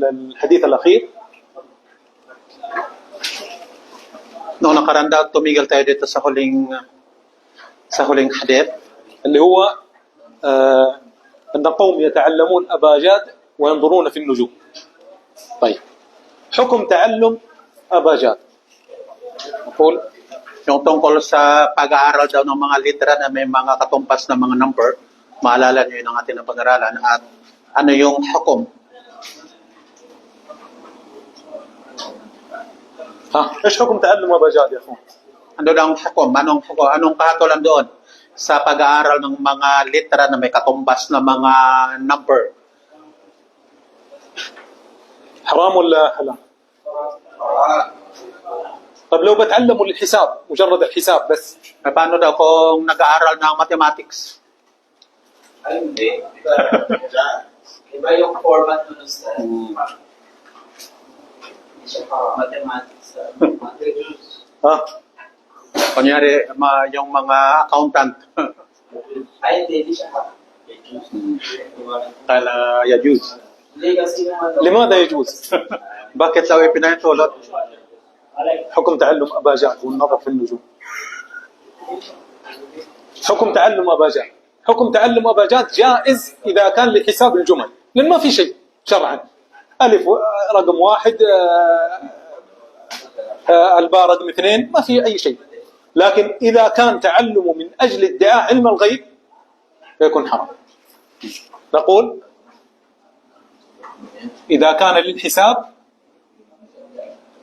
للحديث الأخير. Noong nakaraan daw, tumigil tayo dito sa huling hadith. اللي هو أن قوم يتعلمون أباجاد وينظرون في النجوم. طيب، حكم تعلم أباجاد نقول Yung tungkol sa pag-aaral daw ng mga litera na may mga katumpas na mga number, maalala niyo yun ang ating pag-aralan, at ano yung hukom. إيش حكم تعلم أباجاد يا أخوان؟ Ano lang hukom? Anong kahatulan doon sa pag-aaral ng mga litera na may katumbas na mga number? حرام ولا حلال؟ طب لو بتعلموا الحساب مجرد الحساب بس. Paano daw kung nag-aaral ng mathematics? Ay, hindi. Iba yung format mo sa mathematics. Kunyari, yung mga accountant. Ay, hindi siya. Kala yajuz. Hindi kasi yung لماذا يجوز؟ Bakit daw ipinahintulot? حكم تعلم أباجاد والنظر في النجوم. حكم تعلم أباجاد. حكم تعلم أباجاد جائز إذا كان لحساب الجمل، لأن ما في شيء شرعا. ألف رقم 1 الباء رقم 2 ما في أي شيء. لكن إذا كان تعلم من أجل ادعاء علم الغيب فيكون حرام. نقول إذا كان للحساب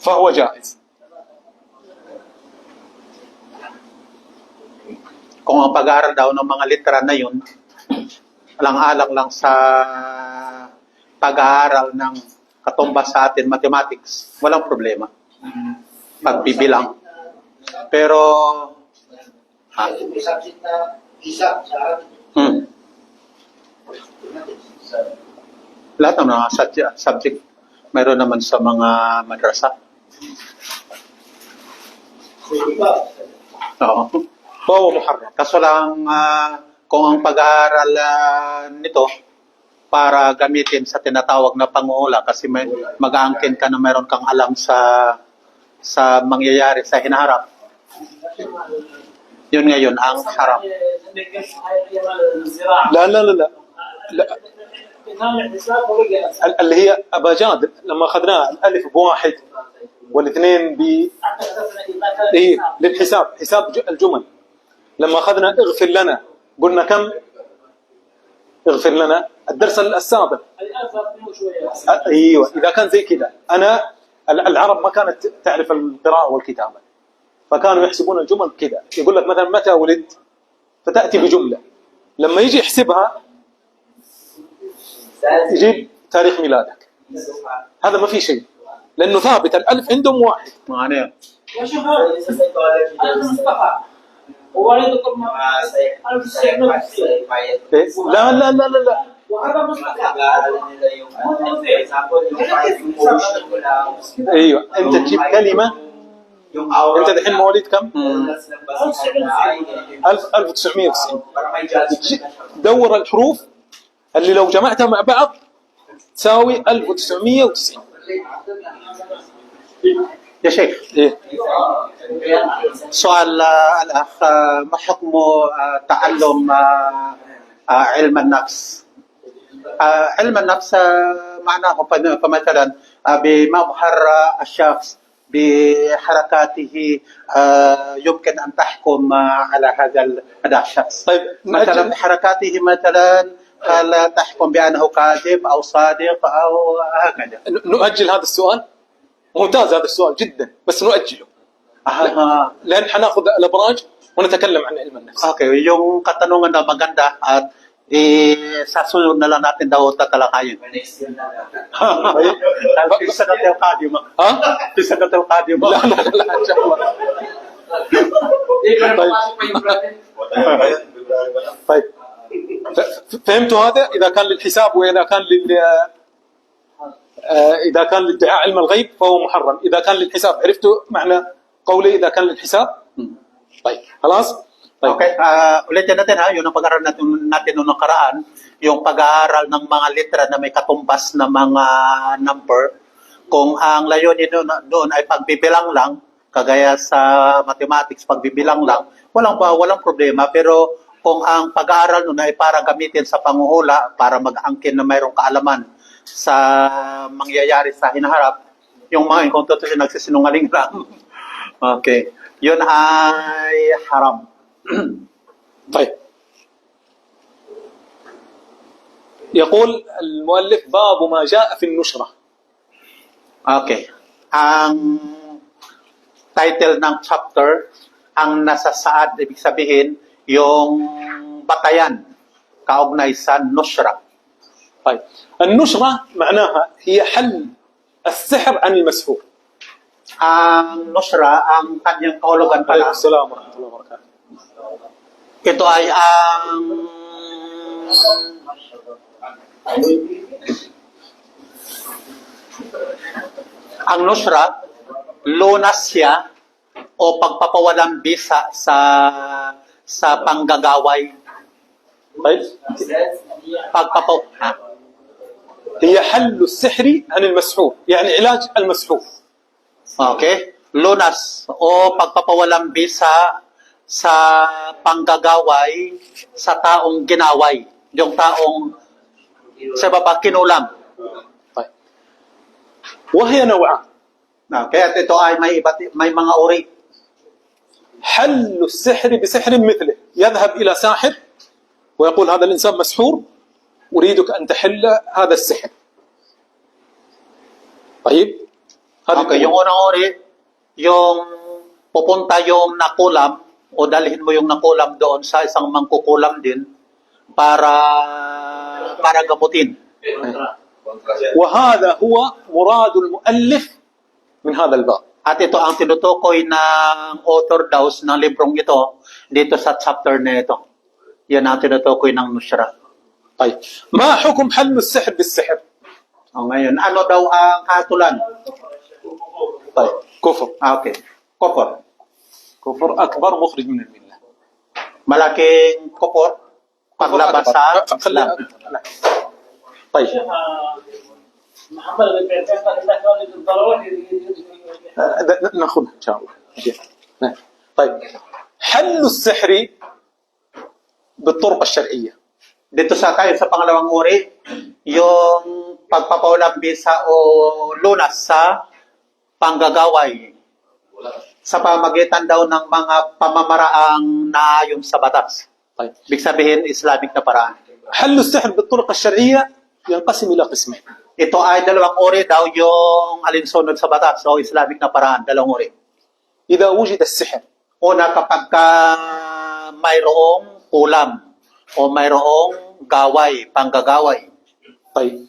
فهو جائز. Kung ang pag-aaral daw ng mga litera na yun, alang-alang lang sa pag-aaral ng katumbas sa atin, mathematics, walang problema. Pagbibilang. Pero, may subject na isa sa akin. Lahat ng mga subject, mayroon naman sa mga madrasa. Oo. فهو محرم. Kaso lang, kung ang pag-aaral nito para gamitin sa tinatawag na panguhula, kasi mag-aangkin ka na mayroon kang alam sa mangyayari sa hinaharap. Yun ngayon ang harap. لا لا لا لا, لا. اللي هي أباجاد لما أخذناها الألف ب1 والاثنين ب إيه للحساب، حساب الجمل. لما أخذنا اغفر لنا قلنا كم؟ اغفر لنا الدرس السابق. أيوة، إذا كان زي كذا. أنا العرب ما كانت تعرف القراءة والكتابة، فكانوا يحسبون الجمل كذا. يقول لك مثلا متى ولدت، فتأتي بجملة، لما يجي يحسبها يجيب تاريخ ميلادك. هذا ما في شيء، لأنه ثابت الألف عندهم 1. Ano yun? هو لا لا لا لا لا لا. ايوه، انت تجيب كلمه. انت الحين مواليد كم؟ 1990. دور الحروف اللي لو جمعتها مع بعض تساوي 1990. يا شيخ، سؤال الأخ، ما حكم تعلم علم النفس؟ علم النفس معناه فمثلا بمظهر الشخص بحركاته يمكن أن تحكم على هذا الشخص. طيب مثلا بحركاته مثلا هل تحكم بأنه كاذب أو صادق أو هكذا؟ نؤجل هذا السؤال. ممتاز هذا السؤال جدا، بس نؤجله لأن حناخذ الأبراج ونتكلم عن علم النفس. Okay, yung katanungan na maganda at sa sunod na lang natin daw tatalakayin. Isa na tayo kadim. ها؟ Isa na tayo kadim. لا لا لا إن شاء الله. طيب فهمتوا هذا؟ إذا كان للحساب وإذا كان إذا كان لادعاء علم الغيب فهو محرم. إذا كان للحساب، عرفتوا معنى قولي إذا كان للحساب؟ طيب خلاص. طيب. Okay, ulitin natin ha, yun ang pag-aaral natin noong nakaraan, yung pag-aaral ng mga litra na may katumbas na mga number. Kung ang layunin doon ay pagbibilang lang, kagaya sa mathematics, pagbibilang lang, walang problema. Pero kung ang pag-aaral noon ay para gamitin sa panghuhula, para mag-angkin na mayroong kaalaman sa mangyayari sa hinaharap, yung mga inkonstitusi nagsisinungaling lang. Okay. Yun ay haram. طيب يقول المؤلف باب ما جاء في النشرة. Okay. Ang title ng chapter, ang nasa saad, ibig sabihin, yung batayan, kaugnay sa nusra. طيب النشرة معناها هي حل السحر عن المسحور. Ang nusra, ang kanyang kahulugan pala, عليكم السلام ورحمة الله وبركاته. ito ay ang nusra, lunas siya o pagpapawalang bisa sa panggagaway. طيب هي حل السحر عن المسحور يعني علاج المسحور. Okay? Lunas o pagpapawalang bisa sa panggagaway sa taong ginaway. Yung taong sa baba kinulam. طيب وهي نوعان. Okay? At ito ay may mga uri. حل السحر بسحر مثله يذهب إلى ساحر ويقول هذا الإنسان مسحور أريدك أن تحل هذا السحر. طيب Okay, yung unang uri, yung pupunta yung nakulam o dalhin mo yung nakulam doon sa isang mangkukulam din para gamutin. وهذا هو مراد المؤلف من هذا الباب. At ito ang tinutukoy ng author daw ng librong ito dito sa chapter na ito. Yan ang tinutukoy ng nusra. طيب ما حكم حل السحر بالسحر؟ O ngayon, ano daw ang hatulan? طيب كفر. Okay. Kopor. كفر أكبر مخرج من الملة. Malaking kopor. Paglabas sa Islam. طيب محمد بن عثمان قال الله تعالى الضروري ناخذها إن شاء الله. طيب حل السحر بالطرق الشرعية. Dito sa tayo sa pangalawang uri, yung pagpapawalang bisa o lunas sa panggagaway sa pamagitan daw ng mga pamamaraang naayon sa batas. طيب Ibig sabihin, Islamic na paraan. حل السحر بالطرق الشرعية ينقسم إلى قسمين. Ito ay dalawang uri daw yung alinsunod sa batas o Islamic na paraan, dalawang uri. إذا وجد السحر Una, kapag mayroong ulam o mayroong gaway, panggagaway. طيب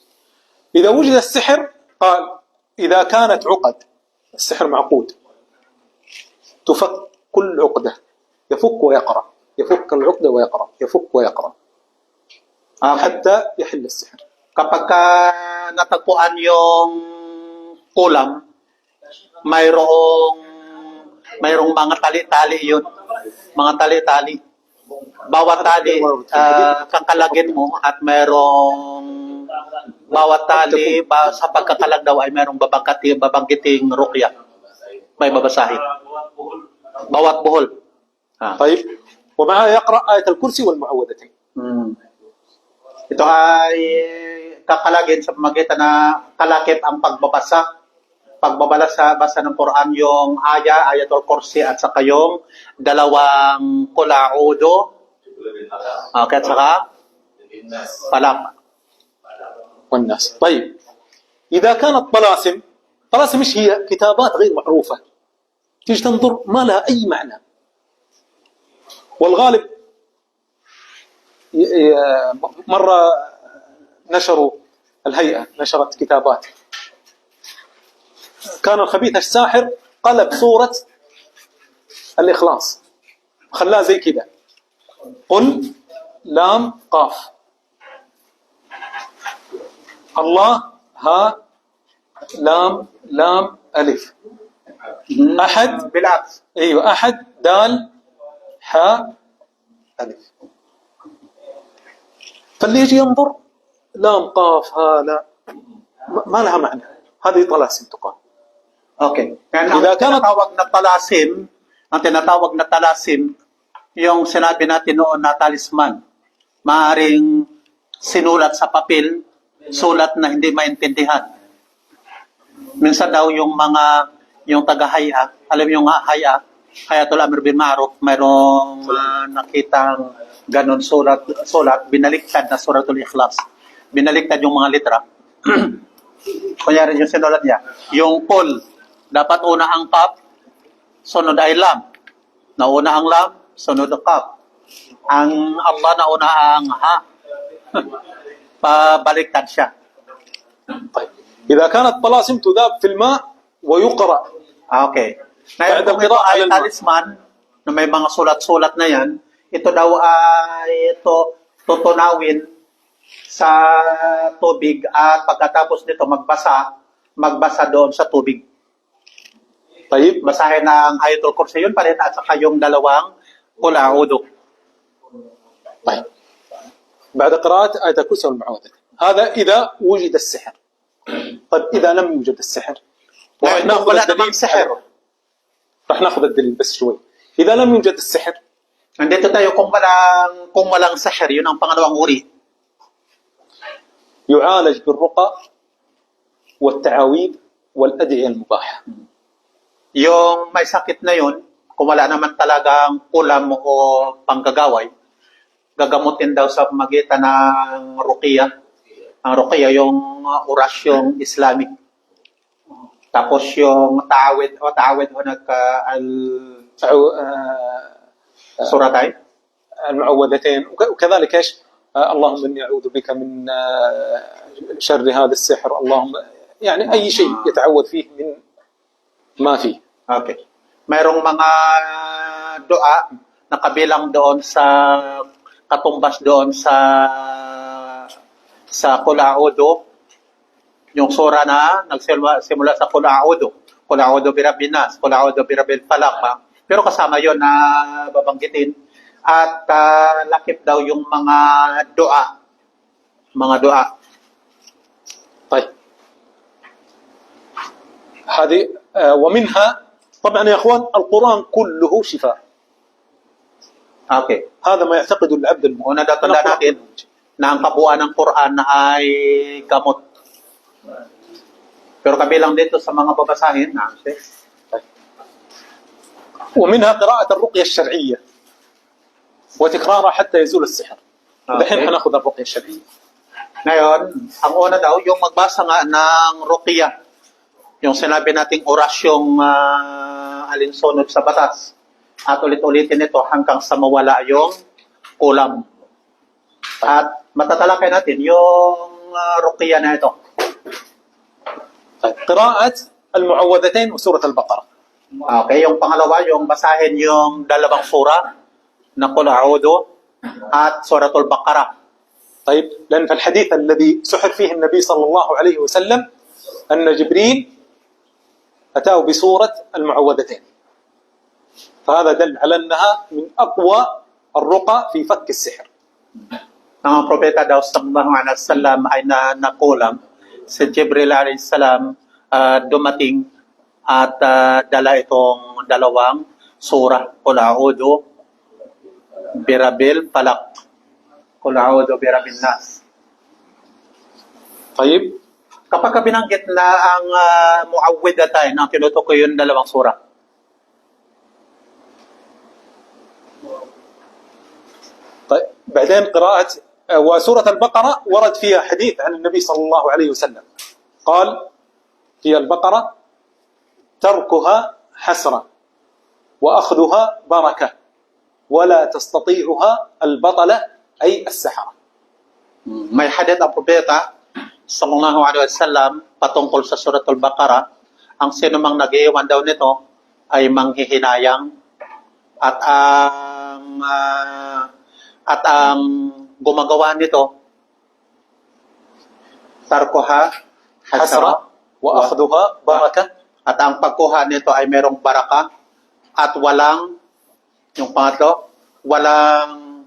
إذا وجد السحر قال إذا كانت عقد السحر معقود تفك كل عقدة يفك ويقرأ يفك العقدة ويقرأ يفك ويقرأ حتى يحل السحر. Kapag natagpuan yung kulam, mayroong mga tali-tali yun. Mga tali-tali. Bawat tali, kakalagin mo at mayroong bawat tali, sa pagkakalag daw ay mayroong babanggiting rukya. May babasahin. Bawat buhol. طيب ومعها يقرأ آية الكرسي والمعوذتين. Ito ay kakalagin sa pamagitan na kalakip ang pagbabala sa basa ng Quran, yung ayatul kursi at saka yung dalawang qul a'udhu. Okay, at saka falaq. والناس. طيب إذا كانت طلاسم إيش هي؟ كتابات غير معروفة تيجي تنظر ما لها أي معنى والغالب مرة نشروا الهيئة نشرت كتابات كان الخبيث الساحر قلب صورة الإخلاص خلاها زي كذا قل لام قاف الله ها لام ألف أحد بالعكس. أيوة أحد دال حاء ألف. فاللي يجي ينظر لام قاف هذا ما لها معنى، هذه طلاسم تقال. Okay. Kaya Ida ang kanat- tinatawag na talasim, yung sinabi natin noon na talisman, maaring sinulat sa papel, sulat na hindi maintindihan. Minsan daw yung taga-haya, alam yung haya, Hayatul Amr bin Ma'ruf, mayroong nakitang ganon sulat, binaliktad na suratul Ikhlas. Binaliktad yung mga litra. Kunyari yung sinulat niya, yung Qul, dapat una ang Qaf, sunod ay Lam. Nauna ang Lam, sunod ang Qaf. Ang Allah nauna ang Ha. Pabaliktad siya. طيب إذا كانت طلاسم تذاب في الماء ويقرأ. Okay. Ngayon, kung ito ay talisman, na may mga sulat-sulat na yan, ito daw ay tutunawin sa tubig at pagkatapos nito magbasa doon sa tubig. طيب Basahin ang Ayatul Kursi yun pa rin at saka yung dalawang Qul A'udhu. طيب بعد قراءة آية الكرسي والمعوذة، هذا إذا وجد السحر. طيب إذا لم يوجد السحر، Ngayon, kung wala namang sihir, راح ناخذ الدليل بس شوي. إذا لم يوجد السحر nandito tayo kung walang sihir, yun ang pangalawang uri. يعالج بالرقى والتعاويذ والأدعية المباحة. Yung may sakit na yun, kung wala naman talagang kulam o panggagaway, gagamutin daw sa magitan ng ruqiyah. Ang ruqiyah yung orasyong Islamic. Tapos yung ta'awid o suratay. المعوذتين وكذلك ايش؟ اللهم اني اعوذ بك من شر هذا السحر، اللهم يعني اي شيء يتعوذ فيه من ما فيه. Okay. Mayroong mga dua na kabilang doon sa katumbas doon sa Qul A'udhu, yung sura na nagsimula sa Qul A'udhu. Qul A'udhu bi Rabbin Nas, Qul A'udhu bi Rabbil Falaq. Pero kasama yon na babanggitin. At lakip daw yung mga dua. طيب هذه ومنها طبعا يا اخوان القرآن كله شفاء. Okay. هذا ما يعتقد العبد المؤمن. Una datala natin na ang kabuuan ng Quran ay gamot. Pero kabilang dito sa mga babasahin na ومنها قراءة الرقية الشرعية وتكرارها حتى يزول السحر. الحين حناخذ الرقية الشرعية. Ngayon, ang una daw, yung magbasa nga ng ruqiyah. Yung sinabi nating orasyong alinsunod sa batas. At ulit-ulitin ito hanggang sa mawala yung kulam. At matatalakay natin yung ruqiyah na ito. طيب قراءة المعوذتين وسورة البقرة. Okay, yung pangalawa, yung basahin yung dalawang sura na Qul A'udhu at Suratul Baqarah. طيب لأن في الحديث الذي سحر فيه النبي صلى الله عليه وسلم أن جبريل أتاه بسورة المعوذتين، فهذا دل على أنها من أقوى الرقى في فك السحر. Ang propeta daw sallallahu alaihi wasallam ay nakulam si Jibril alaihi salam dumating at dala itong dalawang surah Qul A'udhu bi Rabbil Falaq, Qul A'udhu bi Rabbin Nas. طيب Kapag binanggit na ang muawwidatayn, ang tinutukoy yung dalawang surah. طيب بعدين قراءة وسورة البقرة ورد فيها حديث عن النبي صلى الله عليه وسلم قال في البقرة تركها حسرة وأخذها بركة ولا تستطيعها البطلة أي السحرة. May hadith ang propeta sallallahu alaihi wasallam patungkol sa Suratul Baqarah, ang sino mang nag-iwan daw nito ay manghihinayang at ang gumagawa nito tarkuha حسرة وأخذها بركة at ang pagkuha nito ay merong baraka at walang yung pangatlo, walang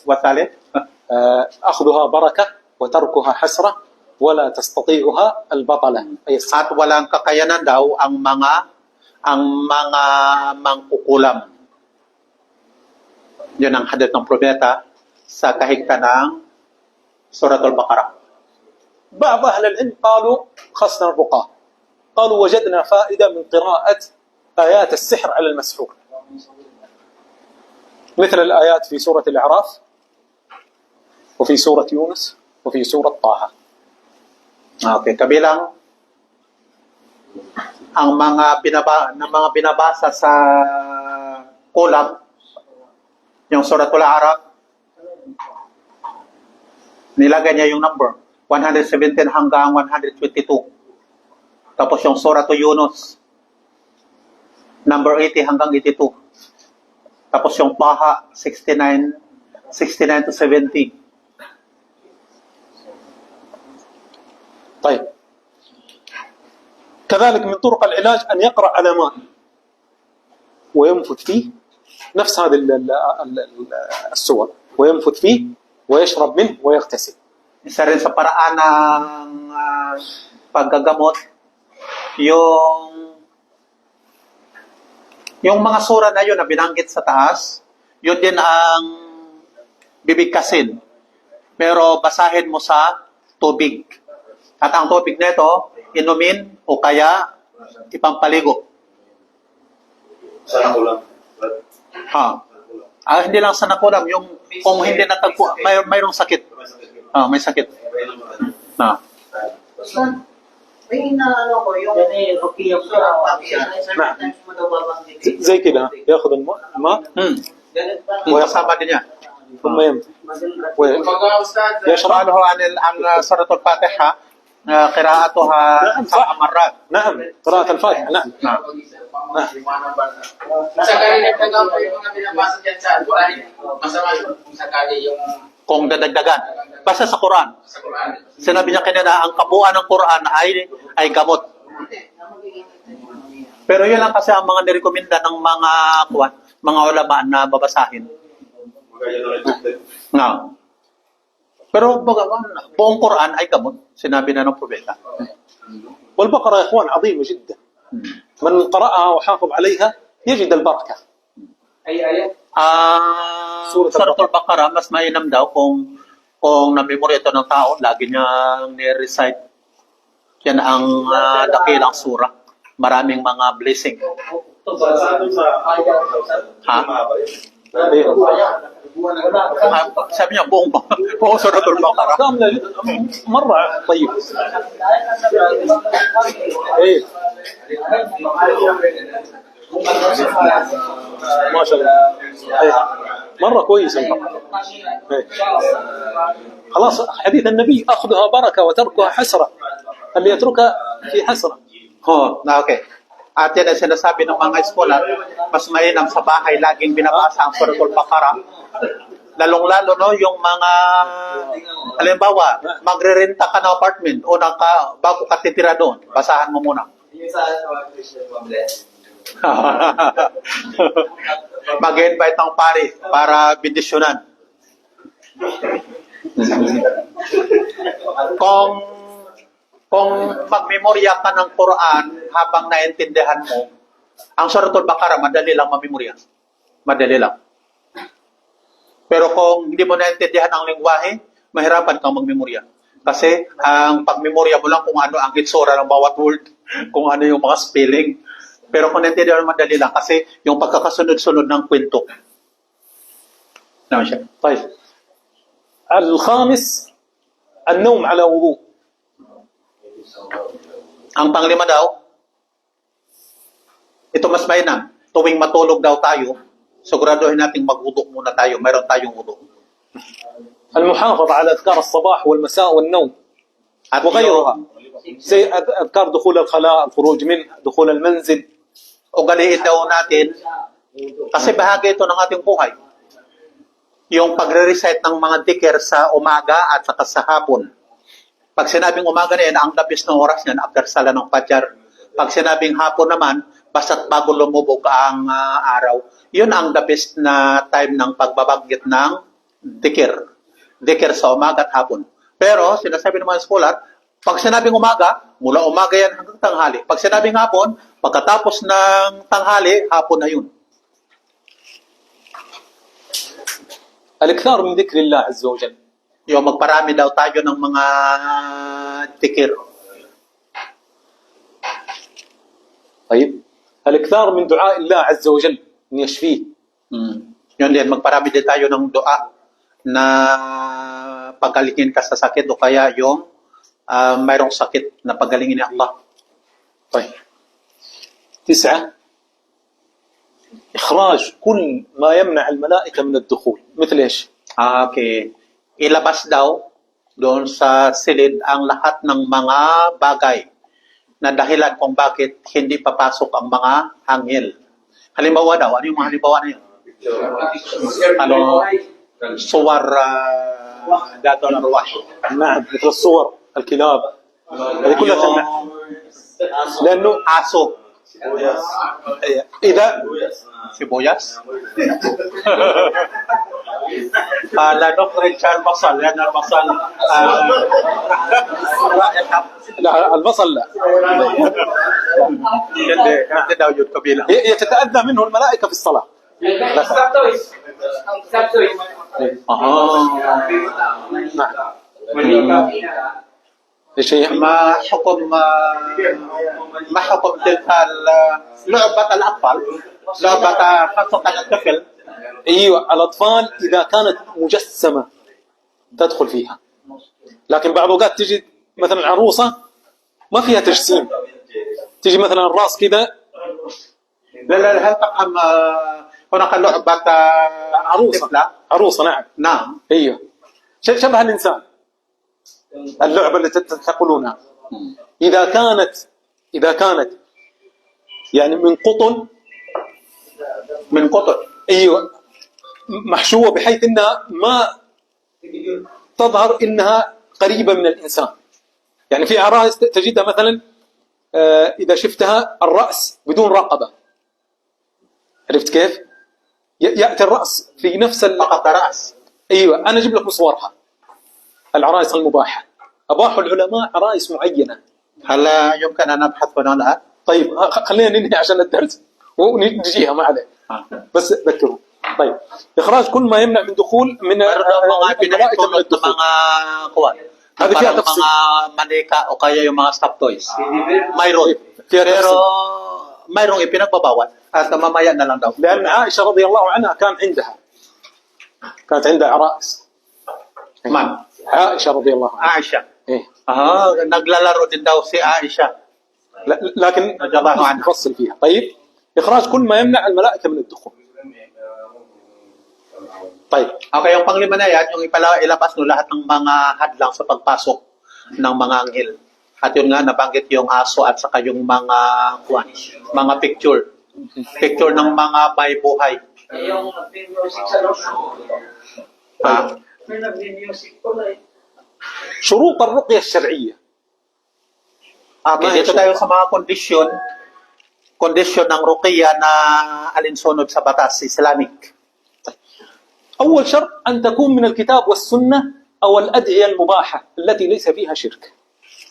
والثالث أخذها بركة وتركها حسرة ولا تستطيعها البطلة أي at walang kakayanan daw ang mga mangkukulam. Yun ang hadith ng propeta sa kahigtan ng Surat al-Baqarah. بعض أهل العلم قالوا خصنا الرقى قالوا وجدنا فائدة من قراءة آيات السحر على المسحور مثل الآيات في سورة الأعراف وفي سورة يونس وفي سورة طه. Okay, kabilang ang mga binabasa sa kulam, yung Suratul Araf, nilagay niya yung number 117 hanggang 122. Tapos yung Suratul Yunus, number 80 hanggang 82. Tapos yung Taha 69 to 70. طيب كذلك من طرق العلاج أن يقرأ على ماء وينفث فيه نفس هذه السور وينفث فيه ويشرب منه ويغتسل. Isa rin sa paraan ng paggagamot, yung mga sura na yun na binanggit sa taas, yun din ang bibigkasin. Pero basahin mo sa tubig. At ang tubig nito, inumin o kaya ipampaligo. Sana ko lang. Hindi lang sa nakulam, yung kung hindi natagpo, mayroong sakit. May sakit. May inaano ko yung rupiyang sometimes mo daw babanggit. زي كده ياخذ الماء Kasama din niya. ثم ينفث ويشرب. يشرحه عن سورة الفاتحة قراءتها نعم، 7 مرات. نعم قراءة الفاتحة نعم. Sakali nagtagal po yung mga binabasa dyan sa Quran, masama yun kung sakali yung Kung dadagdagan. Basta sa Quran. sa Quran. Sinabi niya kanina, ang kabuuan ng Quran ay gamot. Pero yun lang kasi ang mga nirekomenda ng mga ulama na babasahin. Pero buong Quran ay gamot. Sinabi na ng propeta. والبقرة يا إخوان عظيمة جدا من قرأها وحافظ عليها يجد البركة. Suratul Baqarah, mas mainam daw kung na-memory ito ng tao, lagi niyang ni-recite. Yan ang dakilang sura. Maraming mga blessing. Sabi niya, buong Suratul Baqarah. كاملة مرة طيب. إيه ما شاء الله. إيه. مرة كويسة البقرة. إيه. خلاص حديث النبي أخذها بركة وتركها حسرة. اللي يتركها في حسرة. Okay. At yan ang sinasabi ng mga eskolar, mas mainam sa bahay laging binabasa ang Suratul Baqarah. Lalong-lalo no, yung mga, halimbawa, magre-renta ka ng apartment o bago ka titira doon, basahan mo muna. Mag-invite ng pari para bendisyonan. Kung magmemorya ka ng Quran habang naintindihan mo, ang Suratul Baqarah madali lang mamemorya. Madali lang. Pero kung hindi mo naintindihan ang lengguwahe, mahirapan kang magmemorya. Kasi ang pagmemorya mo lang kung ano ang hitsura ng bawat word, kung ano yung mga spelling. Pero kung naintindihan mo, madali lang kasi yung pagkakasunod-sunod ng kwento. Naman siya. طيب الخامس النوم على وضوء. Ang panglima daw, ito mas mainam, tuwing matulog daw tayo, siguraduhin nating magwudu muna tayo, mayroon tayong wudu. المحافظة على أذكار الصباح والمساء والنوم At وغيرها زي أذكار دخول الخلاء الخروج منه دخول المنزل. ugaliin daw natin, kasi bahagi ito ng ating buhay. Yung pagre-recite ng mga dhikr sa umaga at saka sa hapon. Pag sinabing umaga na yan, ang labis ng oras niyan after sala ng Fajr. Pag sinabing hapon naman, basta't bago lumubog ang araw. Yun ang the best na time ng pagbabanggit ng dikir. Dikir sa umaga at hapon. Pero, sinasabi ng mga scholar, pag sinabing umaga, mula umaga yan hanggang tanghali. Pag sinabing hapon, pagkatapos ng tanghali, hapon na yun. الإكثار من ذكر الله عز وجل. Yung magparami daw tayo ng mga dikir. طيب الإكثار من دعاء الله عز وجل أن يشفيه. Yun din, magparami din tayo ng dua na pagalingin ka sa sakit o kaya yung mayroong sakit na pagalingin ni Allah. طيب 9 إخراج كل ما يمنع الملائكة من الدخول مثل إيش؟ Okay. Ilabas daw doon sa silid ang lahat ng mga bagay na dahilan kung bakit hindi papasok ang mga anghel. Halimbawa daw, ano yung mga halimbawa na yun? Ano? Suwar dato ng ruwah. نعم مثل الصور الكلاب هذه كلها تمنع لأنه Aso. إذا Sibuyas. Lanok Richard Basal. Yan ang basal. لا البصل لا Hindi daw yun kabilang. يتتأذى منه الملائكة في الصلاة. نعم ايش هي؟ ما حكم تلك لعبة الأطفال لعبة خاصة الطفل. ايوه الاطفال اذا كانت مجسمه تدخل فيها، لكن بعض الاوقات تجي مثلا عروسه ما فيها تجسيم، تجي مثلا الراس كذا. لا هل تفهم هناك لعبة عروسه نعم نعم. ايوه شبه الانسان اللعبه اللي تقولونها اذا كانت يعني من قطن ايوه محشوه بحيث انها ما تظهر انها قريبه من الانسان. يعني في عرائس تجدها مثلا اذا شفتها الراس بدون رقبه، عرفت كيف؟ ياتي الراس في نفس فقط رأس. ايوه انا اجيب لك صورها. العرائس المباحه اباحوا العلماء عرائس معينه. هل يمكن أن نبحث هنا؟ طيب خلينا ننهي عشان الدرس ونجيها ما عليه. بس ذكروا. طيب إخراج كل ما يمنع من دخول من الملائكة من الدخول. هذه فيها تفصيل. mga manika o kaya yung mga stop toys. Mayroon. فيها Pero تفصيل. mayroong ipinagbabawal at mamaya na lang daw. لأن عائشة رضي الله عنها كانت عندها عرائس. Man, عائشة رضي الله عنها. Aisha. إيه. Naglalaro din daw si Aisha. لكن رضي الله عنها. نفصل فيها. طيب إخراج كل ما يمنع الملائكة من الدخول. طيب Okay, yung panglima na yan, yung ilabas no lahat ng mga hadlang sa pagpasok ng mga anghel. At yun nga, nabanggit yung aso at saka yung mga picture. Picture ng mga may buhay. Yung nag-music sa loob. May nag-music ko na eh. شروط الرقية الشرعية. Okay, dito tayo sa mga kondisyon ng ruqya na alinsunod sa batas Islamic. أول شرط أن تكون من الكتاب والسنة أو الأدعية المباحة التي ليس فيها شرك.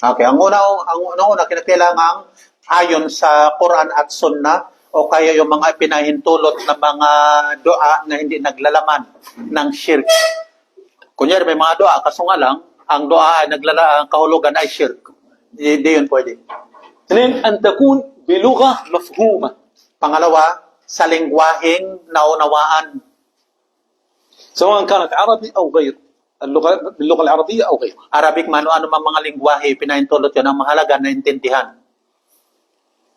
Okay, ang una kinakailangan ayon sa Quran at Sunnah o kaya yung mga pinahintulot na mga dua na hindi naglalaman ng shirk. Kunyari may mga dua, kaso nga lang, ang dua ay ang kahulugan ay shirk. Hindi yun pwede. اثنين أن تكون بلغة مفهومة. Pangalawa, sa lingwaheng naunawaan. سواء كانت عربي أو غير باللغة العربية أو غيرها. Arabic man o anumang mga lingwahe, pinahintulot yun ang mahalaga na intindihan.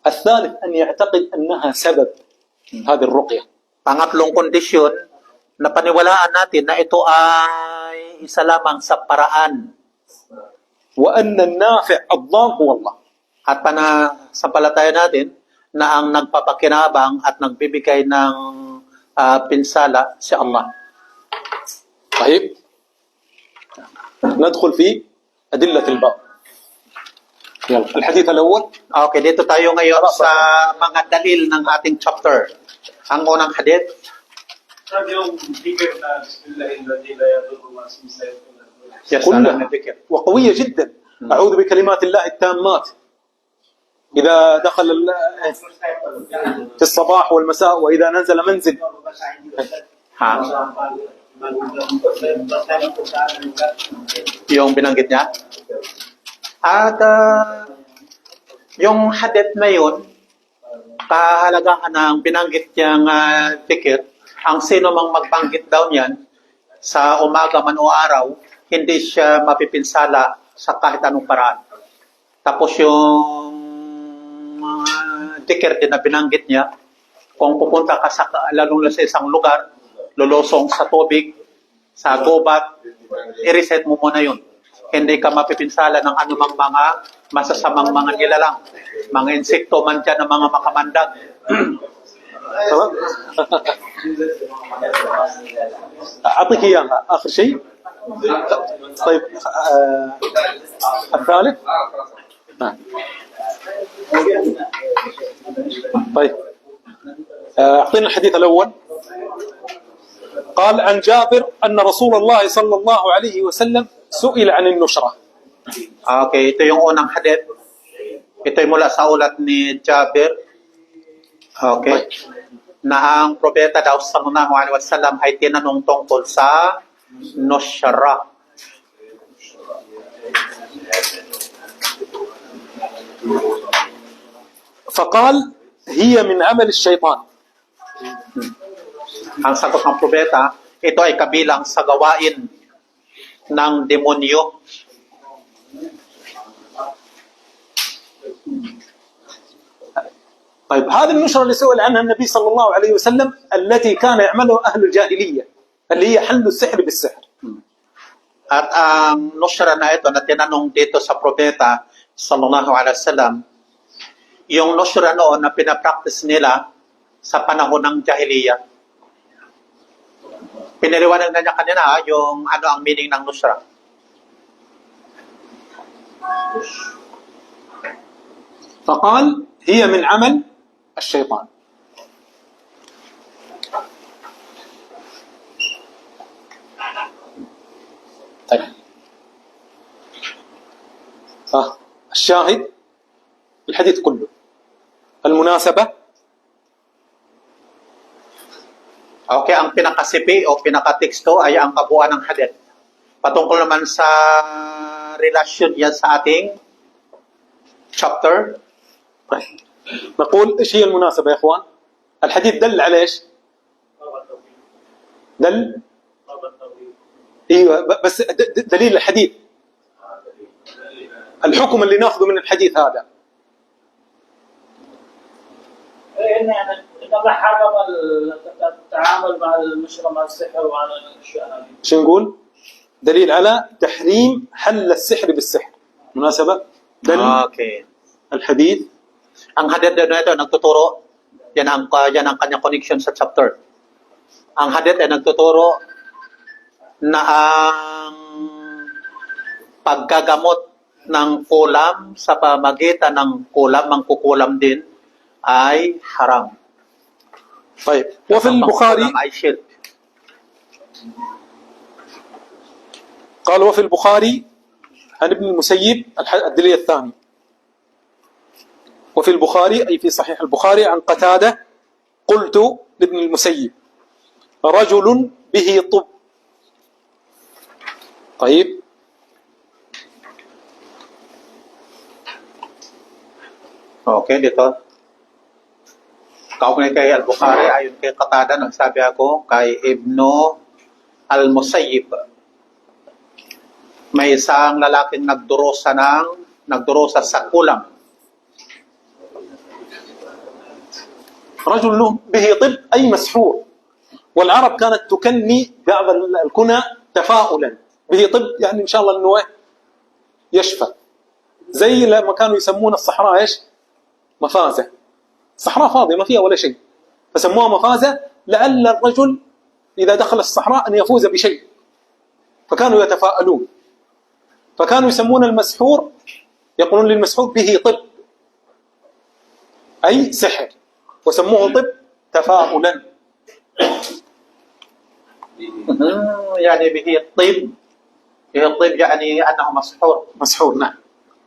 الثالث أن يعتقد أنها سبب هذه الرقية. Pangatlong kondisyon, na paniwalaan natin na ito ay isa lamang sa paraan. وأن النافع الضار هو الله. At panasampalataya natin na ang nagpapakinabang at nagbibigay ng pinsala si Allah. طيب ندخل في أدلة الباب. يلا الحديث الأول. Okay, dito tayo ngayon sa mga dalil ng ating chapter. Ang unang hadith, اليوم ذكر بسم الله الذي لا يضر مع اسمه شيء. yes, كلها ano, dhikr. وقوية جدا. أعوذ بكلمات الله التامات إذا دخل في الصباح والمساء وإذا نزل منزل. Ha? Yung binanggit niya. At yung hadith na yun, kahalagahan ng binanggit niyang dhikr, ang sino mang magbanggit daw niyan sa umaga man o araw, hindi siya mapipinsala sa kahit anong paraan. Tapos yung dhikr din na binanggit niya, kung pupunta ka sa lalong sa isang lugar, lulusong sa tubig, sa gubat, i-reset mo muna yun. Hindi ka mapipinsala ng anumang mga masasamang mga nilalang, mga insekto man dyan ng mga makamandag. تمام. أعطيك إياها آخر شيء. طيب الثالث. طيب أعطينا الحديث الأول. قال عن جابر أن رسول الله صلى الله عليه وسلم سئل عن النشرة. Okay, ito yung unang hadith. Ito ay mula sa ulat ni Jabir. Okay. Na ang propeta daw sallallahu alaihi wasallam ay tinanong tungkol sa nushra. فقال هي من عمل الشيطان. Ang sagot ng propeta, ito ay kabilang sa gawain ng demonyo. طيب هذه النشرة اللي سئل عنها النبي صلى الله عليه وسلم التي كان يعملها أهل الجاهلية اللي هي حل السحر بالسحر. At ang nushra na ito na tinanong dito sa propeta sallallahu alaihi wasallam, yung nushra noon na pinapractice nila sa panahon ng jahiliya. Pinaliwanag na niya kanina yung ano ang meaning ng nushra. فقال هي من عمل الشيطان. طيب الشاهد الحديث كله. المناسبة. Okay, ang pinakasipi o pinakateksto ay ang kabuuan ng hadith. Patungkol naman sa relasyon yan sa ating chapter. نقول ايش هي المناسبة يا اخوان؟ الحديث دل على ايش؟ دل ايوه بس دليل الحديث الحكم اللي ناخذه من الحديث هذا يعني إنما حرم التعامل مع المشرب مع السحر وعلى الأشياء هذه. شو نقول؟ دليل على تحريم حل السحر بالسحر. مناسبة دل Okay. الحديث. Ang hadith na ito nagtuturo, yan ang kanyang connection sa chapter. Ang hadith ay nagtuturo na ang paggagamot ng kulam sa pamagitan ng kulam, mangkukulam din, ay haram. طيب وفي Ang البخاري pangkukulam ay shirk. قال وفي البخاري عن ابن المسيب الدليل الثاني. وفي البخاري أي في صحيح البخاري عن قتادة قلت لابن المسيب رجل به طب. طيب Okay, dito. Kaugnay kay Al-Bukhari, ayon kay Qatada, nagsabi ako kay Ibnu Al-Musayyib. May isang lalaking nagdurusa sa kulam. رجل به طب أي مسحور. والعرب كانت تكني بعض الكنى تفاؤلا به طب يعني إن شاء الله أنه يشفى. زي لما كانوا يسمون الصحراء إيش؟ مفازة. الصحراء فاضية ما فيها ولا شيء فسموها مفازة لعل الرجل إذا دخل الصحراء أن يفوز بشيء. فكانوا يتفاءلون. فكانوا يسمون المسحور يقولون للمسحور به طب، أي سحر، وسموه طب تفاؤلا. يعني به الطب، به الطب يعني أنه مسحور. مسحور، نعم.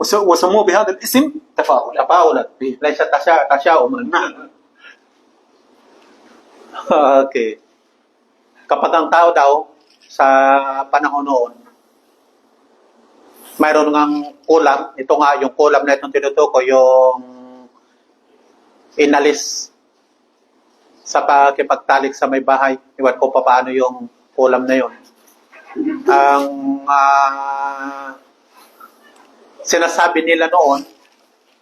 وسموه بهذا الاسم تفاؤلا. تفاؤلا ليس تشاؤما. نعم. Okay. Kapag ang tao daw sa panahon noon, mayroon ngang kulam, ito nga yung kulam na itong tinutukoy, yung inalis sa pakipagtalik sa may bahay. Iwan ko pa paano yung kulam na yun. Ang sinasabi nila noon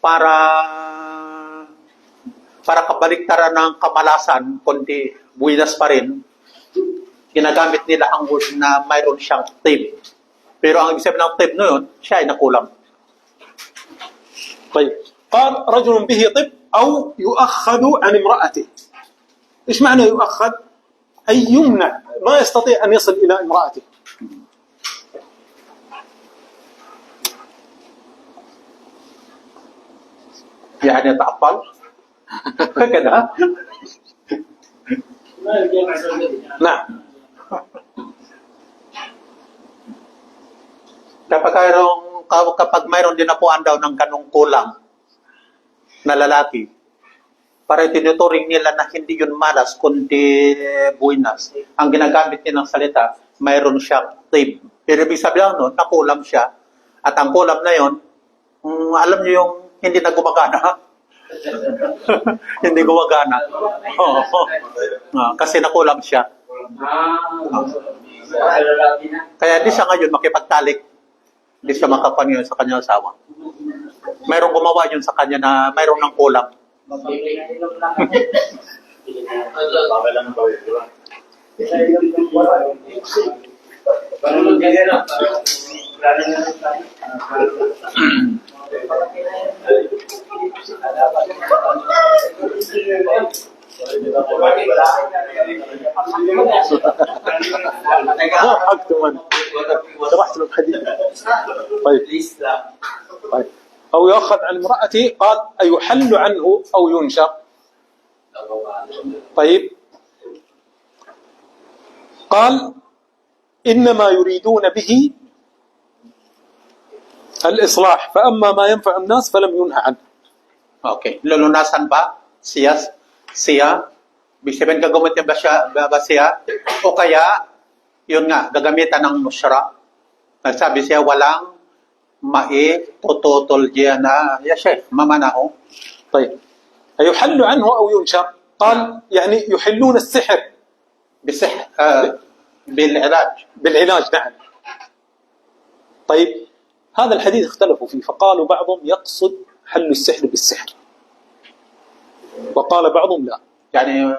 para kabaliktaran ng kamalasan, kundi buwinas pa rin, ginagamit nila ang word na mayroon siyang tip. Pero ang ibig sabihin ng tip na yun, siya ay nakulam. طيب قال رجل به طب أو يؤخذ عن امرأته. إيش معنى يؤخذ؟ أي يمنع، ما يستطيع أن يصل إلى امرأته. يعني يتعطل كذا. ما الجامع الذي نعم. Kapag mayroon din napuan daw ng ganong kulang na lalaki, para tinuturing nila na hindi yun malas, kundi buwinas. Ang ginagamit nilang salita, mayroon siyang tip. Pero ibig sabihin nun, nakulam siya. At ang kulam na yun, alam niyo yung hindi na gumagana. Hindi gumagana. Oo. Kasi nakulam siya. Kaya di siya ngayon makipagtalik. Hindi siya makapangyay sa kanyang asawa. Mayroong gumawa yun sa kanya na mayroong ng kulam. ما حقتم أنا شرحت له الحديث. طيب. طيب. أو يؤخذ عن امرأته، قال أيحل عنه أو ينشر. طيب. قال إنما يريدون به الإصلاح، فأما ما ينفع الناس فلم ينهى عنه. Okay. Lulunasan ba siya? Ibig sabihin gagamitin ba siya? O kaya, yun nga, gagamitan ng nusra. Nagsabi siya, walang tututol diyan na, ya Sheikh, mamanaho. طيب. أيحل عنه أو ينشر؟ قال يعني يحلون السحر بالعلاج. نعم. طيب هذا الحديث اختلفوا فيه، فقالوا بعضهم يقصد حل السحر بالسحر، وقال بعضهم لا. يعني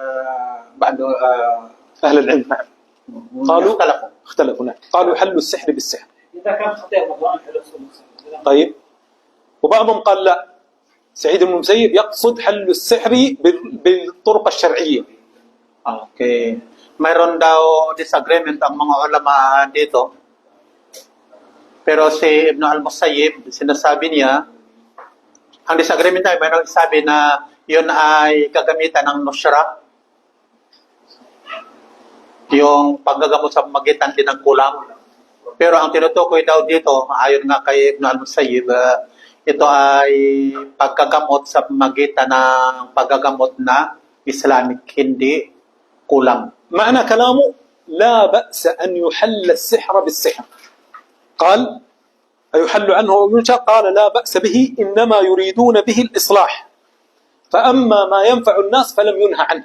بعد أهل العلم نعم قالوا اختلفوا نعم، قالوا حل السحر بالسحر. إذا كان خطير مثلا طيب. وبعضهم قال لا، سعيد بن المسيب يقصد حل السحر بالطرق الشرعية. Okay. Mayroon daw disagreement ang mga ulama dito. Pero si Ibn al-Musayyib, sinasabi niya, ang disagreement ay mayroon sabi na yun ay gagamitan ng nusra. Yung paggagamot sa magitan din ng kulam. Pero ang tinutukoy daw dito, ayon nga kay Ibn al-Musayyib, ito ay paggagamot sa magitan ng paggagamot na Islamic, hindi kulam. معنى كلامه لا بأس أن يحل السحر بالسحر. قال أيحل عنه أو ينشر؟ قال لا بأس به، إنما يريدون به الإصلاح، فأما ما ينفع الناس فلم ينهى عنه.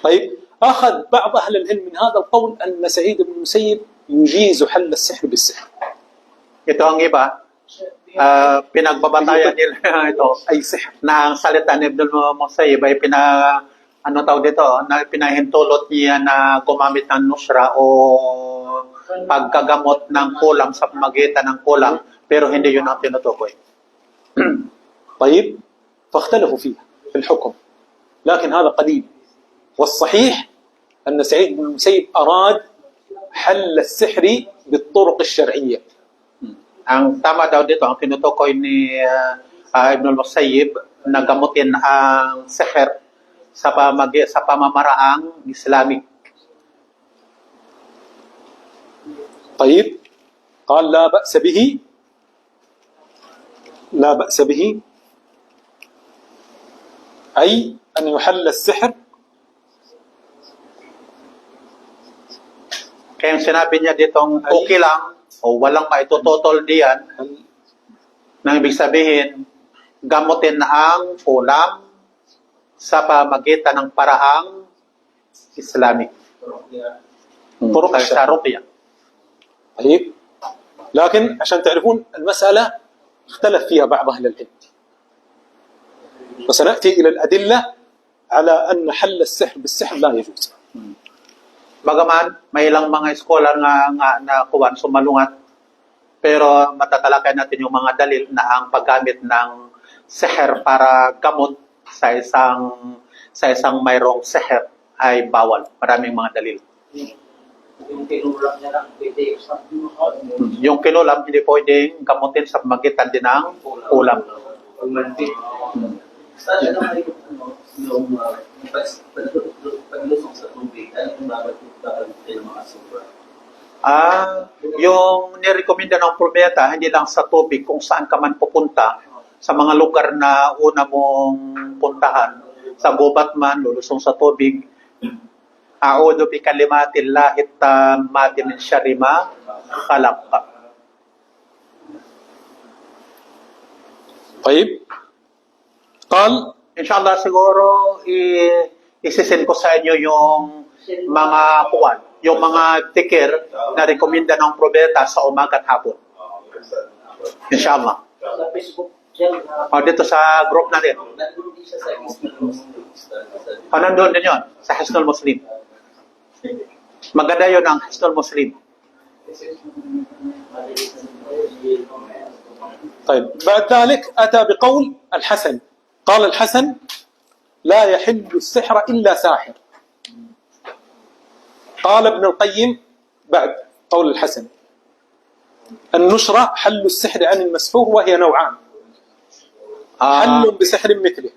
طيب. أخذ بعض أهل العلم من هذا القول أن سعيد بن المسيب يجيز حل السحر بالسحر. Ito ang iba, pinagbabatayan nila ito ay sihr na ang salita ni Ibn al-Musayyib ay pinahintulot niya na gumamit ng nusra o pagkagamot ng kulam sa pamagitan ng kulam, pero hindi yun ang tinutukoy. طيب. فاختلفوا فيه في الحكم، لكن هذا قليل، والصحيح أن سعيد بن المسيب أراد حل السحر بالطرق الشرعية، Ang tama daw dito, ang tinutukoy ni Ibn al-Musayyib, na gamutin ang seher sa pamamaraang Islamic. طيب قال لا بأس به لا بأس به أي أن يحل السحر. Kaya yung sinabi niya ditong okay lang o walang maitututol diyan, nang ibig sabihin, gamutin ang kulam sa pamagitan ng paraang Islamic. Puro kayo sa ruqya. طيب لكن عشان تعرفون المسألة اختلف فيها بعض أهل العلم، وسنأتي إلى الأدلة على أن حل السحر بالسحر لا يجوز. Bagaman, may ilang mga scholar na kuwan sumalungat, pero matatalakay natin yung mga dalil na ang paggamit ng seher para gamot sa isang mayroong seher ay bawal. Maraming mga dalil. Yung kinulang niya lang, pwede sa Yung kinulam, hindi pwedeng gamutin sa pamagitan din ng ulam. Pagmantik. Saan naman yung paglusong sa tubig, ano yung babalik ng mga sobra? Yung nirekomenda ng propeta, hindi lang sa tubig, kung saan ka man pupunta, sa mga lugar na una mong puntahan, sa gubat man, lulusong sa tubig, a'udhu bi kalimatillahi tammati min syarri ma khalaq. طيب قال Inshallah siguro isisend ko sa inyo yung mga kuwan, yung mga tikir na rekomenda ng propeta sa umaga at hapon. Inshallah. sa Facebook. Yan, O dito sa group natin. Nandun din siya sa Islam. Nandun din yun, sa Hisnul Muslim. Maganda yun ang Hisnul Muslim. طيب بعد ذلك أتى بقول الحسن، قال الحسن لا يحل السحر إلا ساحر. قال ابن القيم بعد قول الحسن النشرة حل السحر عن المسحور وهي نوعان، حل بسحر مثله.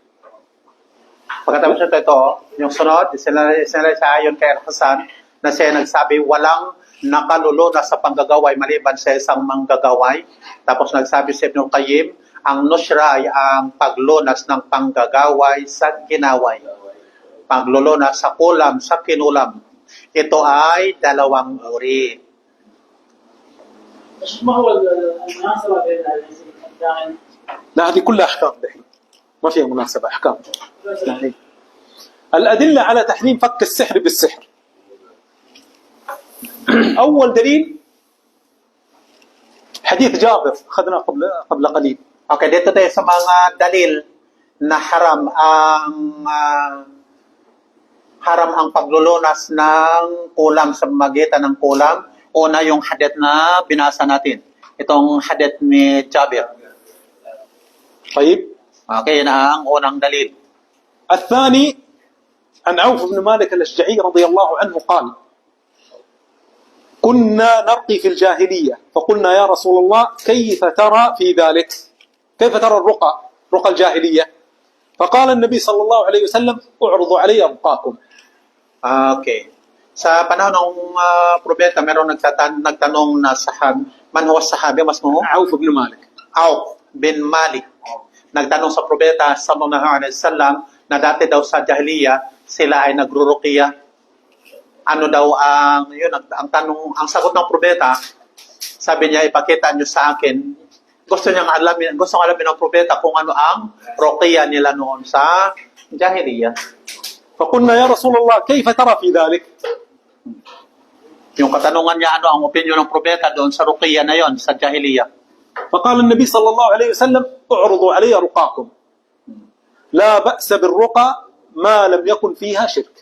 Pagkatapos nito ito, yung sunod, ayon kay Hasan, na siya nagsabi, walang nakaluluna sa panggagaway maliban sa isang manggagaway. Tapos nagsabi si Ibn Qayyim, ang nusra ay ang paglunas ng panggagaway sa kinaway. Paglulunas sa kulam, sa kinulam. Ito ay dalawang uri. ما هو المناسبة بين الإنسان؟ لا هذه كلها أحكام دحين، ما فيها مناسبة، أحكام. الأدلة على تحريم فك السحر بالسحر. أول دليل حديث جابر أخذنا قبل قليل. Okay, dito tayo sa mga dalil na haram ang paglulunas ng kulam sa magitan ng kulam. Una yung hadith na binasa natin. Itong hadith ni Jabir. طيب Okay, na ang unang dalil. الثاني عن عوف بن مالك الأشجعي رضي الله عنه قال كنا نرقي في الجاهلية فقلنا يا رسول الله كيف ترى في ذلك، كيف ترى رقى الجاهلية؟ فقال النبي صلى الله عليه وسلم اعرضوا علي رقاكم. Okay. Sa panahon ng propeta, meron nagtanong na man huwa sahabi, mas mo? عوف بن مالك. Auf bin Malik. Nagtanong sa propeta sallallahu alaihi wasallam na dati daw sa jahiliya sila ay nagruruqya. Ano daw ang tanong, ang sagot ng propeta, sabi niya, ipakita niyo sa akin. Gusto alamin ng propeta kung ano ang ruqya nila noon sa jahiliya. فقلنا يا رسول الله كيف ترى في ذلك؟ Yung katanungan niya, ano ang opinion ng propeta doon sa ruqya na yon sa jahiliya? فقال النبي صلى الله عليه وسلم اعرضوا علي رقاكم لا بأس بالرقى ما لم يكن فيها شرك.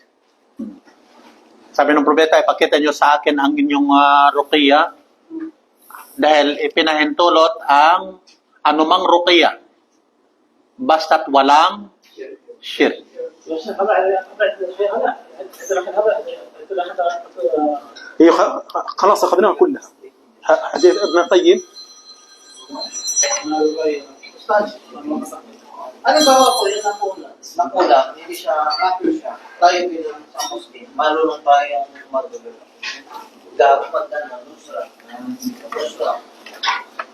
Sabi ng propeta, ipakita niyo sa akin ang inyong ruqya dahil ipinahintulot ang anumang ruqya basta't walang shirk. هي خلاص أخذناها كلها. حديث ابن القيم Halimbawa po, yun ang kulang, hindi siya, kafir siya, tayo bilang sa Muslim, marunong tayong magdulog. Dapat na nusra.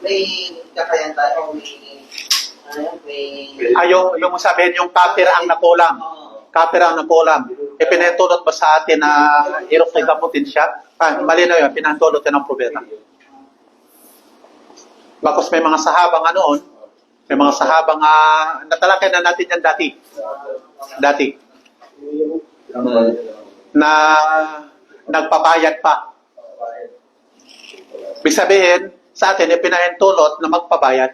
May kakayan tayo, may... Yung sabihin yung kafir ang nakulang. Kafir ang nakulang. Pinahintulot ba sa atin na hirap na gamutin siya? Malinaw yun, pinahintulot yun ng propeta. Bakos may mga sahabang noon, may mga sahabang natalakay na natin yan dati. Na nagpabayad pa. Ibig sabihin, sa atin, pinahintulot na magpabayad.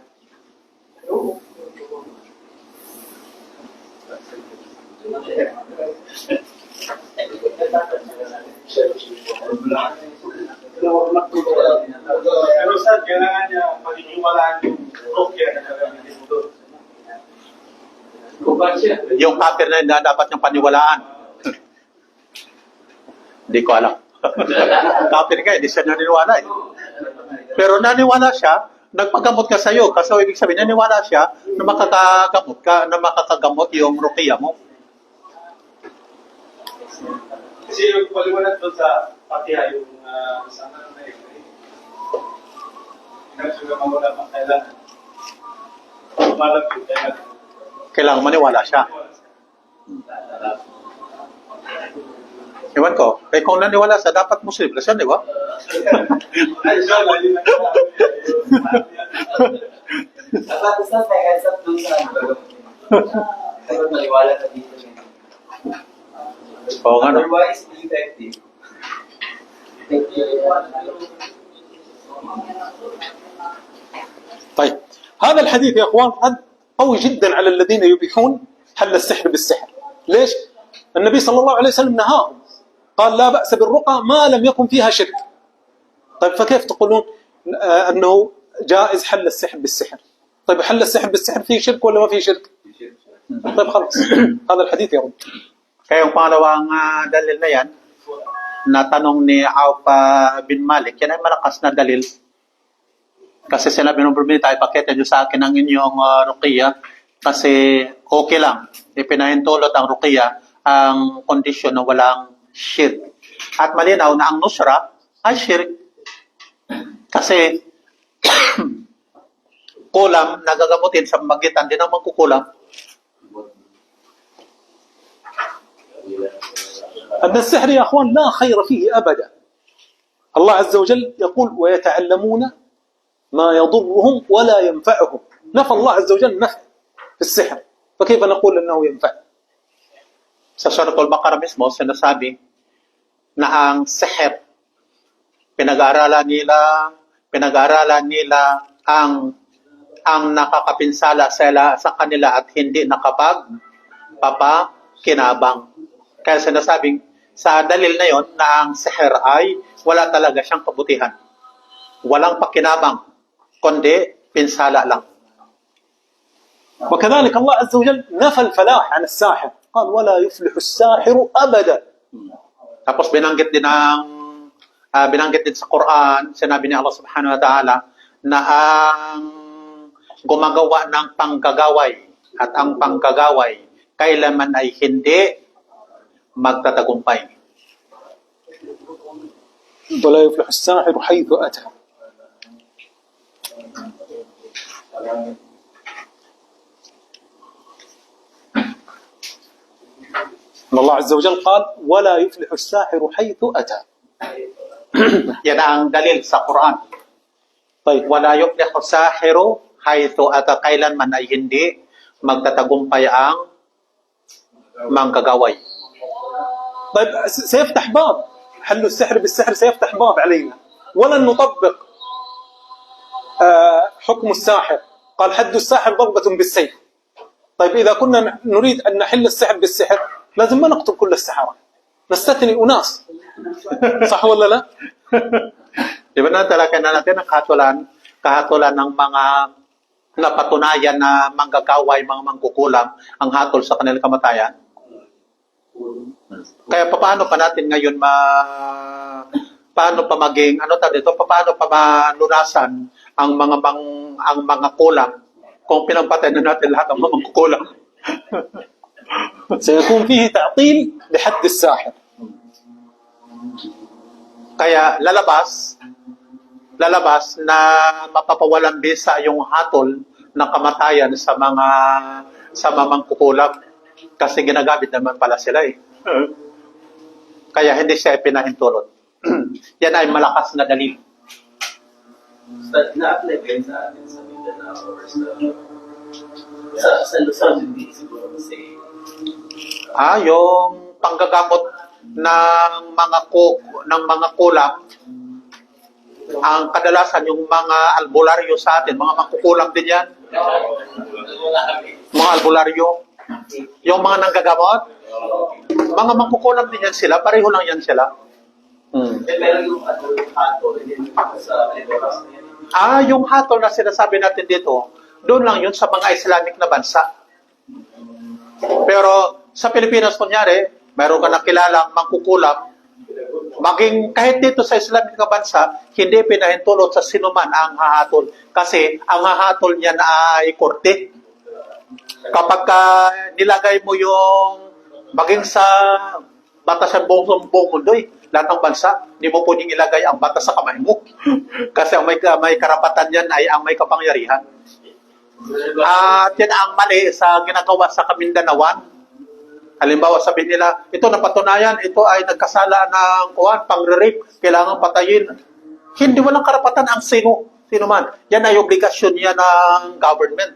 Pero sir, kailangan niya paniniwalaan yung rukya na gagawin mo doon. Yung kafir na yun na dapat niyang paniwalaan. Hindi ko alam. Kafir ka, hindi siya naniniwala eh. Pero naniwala siya, nagpagamot ka sa'yo. Kasi ibig sabihin, naniwala siya na makakagamot ka, na makakagamot yung rukiya mo. Kasi yung paliwanag doon sa Fatiha, yung sana na yun. Hindi siya mawala pa. Kailangan. Malapit. Kailangan maniwala siya. Iwan ko, kung naniwala siya, dapat Muslim na siya, di ba? Ay, siya lang. Yun Dapat isa tayo sa doon pero maliwala na dito. Oo nga, no? Otherwise, effective. طيب هذا الحديث يا اخوان قوي جدا على الذين يبيحون حل السحر بالسحر. ليش؟ النبي صلى الله عليه وسلم نهاهم، قال لا بأس بالرقى ما لم يكن فيها شرك. طيب فكيف تقولون انه جائز حل السحر بالسحر؟ طيب حل السحر بالسحر فيه شرك ولا ما فيه شرك؟ طيب خلاص هذا الحديث يا رب. Kaya yung pangalawang dalil na yan, na tanong ni Auf bin Malik, yan ay malakas na dalil. Kasi sinabi ng Propeta, ipakita nyo sa akin ang inyong rukiya kasi okay lang. Ipinahintulot ang rukiya ang kondisyon na walang shirk. At malinaw na ang nusra ay shirk. Kasi kulam, nagagamutin sa magitan din ang magkukulam. أن السحر يا أخوان لا خير فيه أبدا. الله عز وجل يقول ويتعلمون ما يضرهم ولا ينفعهم. نفى الله عز وجل نفع في السحر، فكيف نقول أنه ينفع؟ Sa Suratul Baqarah mismo, sinasabi na ang sihir, pinag-aaralan nila ang nakakapinsala sa kanila at hindi nakapagpapakinabang. Kaya sinasabing sa dalil na yon na ang sihir ay wala talaga siyang kabutihan. Walang pakinabang, kundi pinsala lang. وكذلك الله عز وجل نفى الفلاح عن الساحر، قال ولا يفلح الساحر أبدا. Tapos binanggit din sa Quran, sinabi ni Allah Subhanahu wa Ta'ala na ang gumagawa ng panggagaway at ang panggagaway kailanman ay hindi magtatagumpay. ولا يفلح الساحر حيث أتى. الله عز وجل قال ولا يفلح الساحر حيث أتى. Yan ang dalil sa Quran. طيب Wala yuflihu sahiru haythu ata, kailanman ay hindi magtatagumpay ang manggagaway. طيب سيفتح باب حل السحر بالسحر، سيفتح باب علينا ولن نطبق حكم الساحر. قال حد الساحر ضربة بالسيف. طيب إذا كنا نريد أن نحل السحر بالسحر لازم ما نقتل كل السحرة، نستثني أناس. صح ولا لا؟ Di ba natalakay na natin ang kahatulan ng mga napatunayan na manggagaway, mga mangkukulam, ang hatol sa kanilang kamatayan? Kaya paano pa natin ngayon paano pa maging, paano pa malunasan ang mga kulang, kung pinampatay na natin lahat ng mga kulang. سيكون فيه تعطيل لحد الساحر. Kaya lalabas na mapapawalang bisa yung hatol ng kamatayan sa mga mangkukulam kasi ginagamit naman pala sila eh. Kaya hindi siya pinahintulot. Yan ay malakas na dalil. Na-apply ba yun sa atin sa Mindanao or sa Luzon, hindi siguro kasi Yung panggagamot ng mga kulam, ang kadalasan yung mga albularyo sa atin, mga mangkukulam din yan. Mga albularyo. Yung mga nanggagamot, mga mangkukulam din yan sila, pareho lang yan sila. meron yung hato sa Liboras na yan. Yung hatol na sinasabi natin dito, doon lang yun sa mga Islamic na bansa. Pero sa Pilipinas, kunyari, mayroon ka nakilalang mangkukulam, maging kahit dito sa Islamic na bansa, hindi pinahintulot sa sinuman ang hahatol. Kasi ang hahatol niyan ay korte. Kapag nilagay mo yung maging sa batas ng buong mundo, lahat ng bansa, hindi mo pwedeng ilagay ang batas sa kamay mo. Kasi ang may karapatan yan ay ang may kapangyarihan. At yan ang mali sa ginagawa sa Kamindanawan. Halimbawa, sabihin nila, ito napatunayan, ito ay nagkasala ng pang-rape, kailangan patayin. Hindi walang karapatan ang sino man. Yan ay obligasyon yan ng government.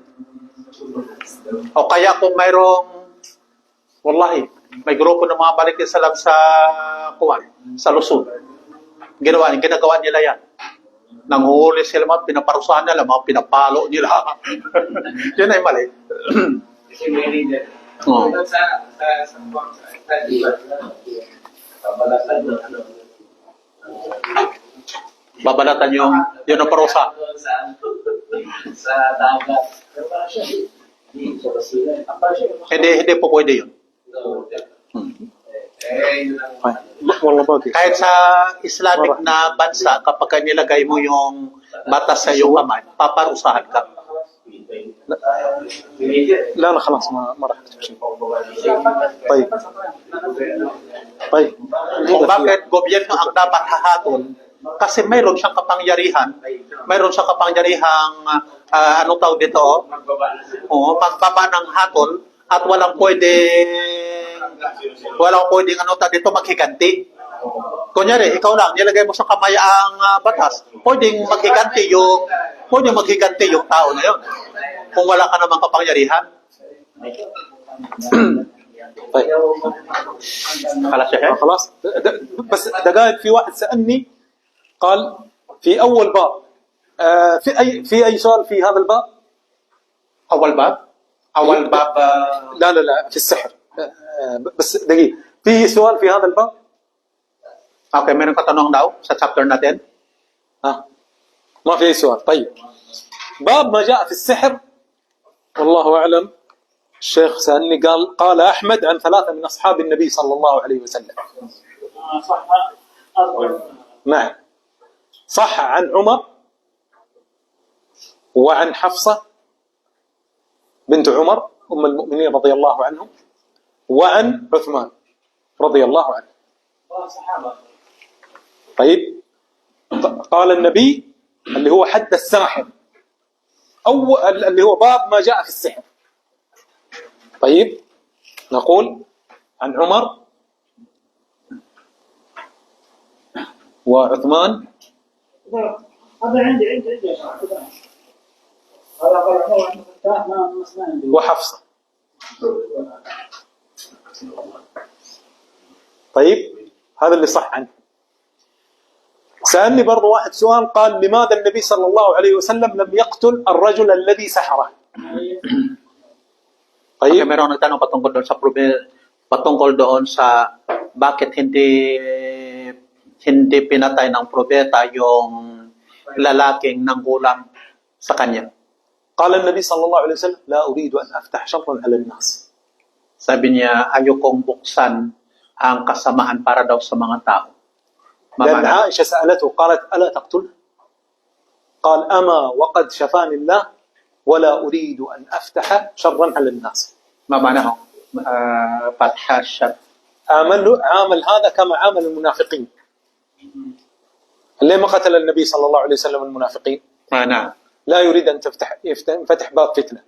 O kaya kung mayroong, wallahi, may grupo ng mga Balik-Islam sa Luzon. Ginagawa nila yan. Nanguhuli sila, mga pinaparusahan nila, mga pinapalo nila. Yan ay mali. Kasi may leader. Oo. Sa iba, kabalatan ng Babalatan yung ang parusa. sa dagat. Hindi siya basila. Hindi po pwede yun. Yun ang والله باقي. Kahit sa Islamic na bansa, kapag nilagay mo yung batas sa iyong kamay, paparusahan ka. لا لا خلاص ما راح اكتب شيء. طيب طيب Kung bakit gobyerno ang dapat hahatol, kasi mayroon siyang kapangyarihan, anong tawag dito, magbaba ng hatol, at walang pwedeng dito maghiganti. Kunyari, ikaw lang, nilagay mo sa kamay ang batas, pwedeng maghiganti yung tao na yun. Kung wala ka namang kapangyarihan. طيب Kalas siya, خلاص بس دقائق. في واحد سألني قال في أول باب في أي سؤال في هذا الباب؟ Awal bab? لا لا لا في السحر. بس دقيقة، في سؤال في هذا الباب؟ Okay, meron katanong daw sa chapter natin. ما في أي سؤال. طيب باب ما جاء في السحر، والله أعلم. الشيخ سألني قال أحمد عن 3 من أصحاب النبي صلى الله عليه وسلم. صح. نعم، صح عن عمر وعن حفصة بنت عمر أم المؤمنين رضي الله عنهم وعن عثمان رضي الله عنه. طيب قال النبي اللي هو حد الساحر، أو اللي هو باب ما جاء في السحر. طيب نقول عن عمر وعثمان هذا عندي هذا قال عمر عن فتاح ما عندي. وحفصة. طيب هذا اللي صح عنه. سألني برضو واحد سؤال، قال لماذا النبي صلى الله عليه وسلم لم يقتل الرجل الذي سحره؟ Okay, طيب meron nagtanong patungkol doon sa bakit hindi pinatay ng propeta yung lalaking nanggulam sa kanya. قال النبي صلى الله عليه وسلم لا أريد أن أفتح شرا على الناس. Sabi niya, ayokong buksan ang kasamaan para daw sa mga tao. لأن Mamana, عائشة سألته قالت ألا تقتله؟ قال أما وقد شفاني الله ولا أريد أن أفتح شرا على الناس. ما معناه فتح الشر؟ عامل هذا كما عامل المنافقين. ليه ما قتل النبي صلى الله عليه وسلم المنافقين؟ نعم. لا يريد أن يفتح باب فتنة،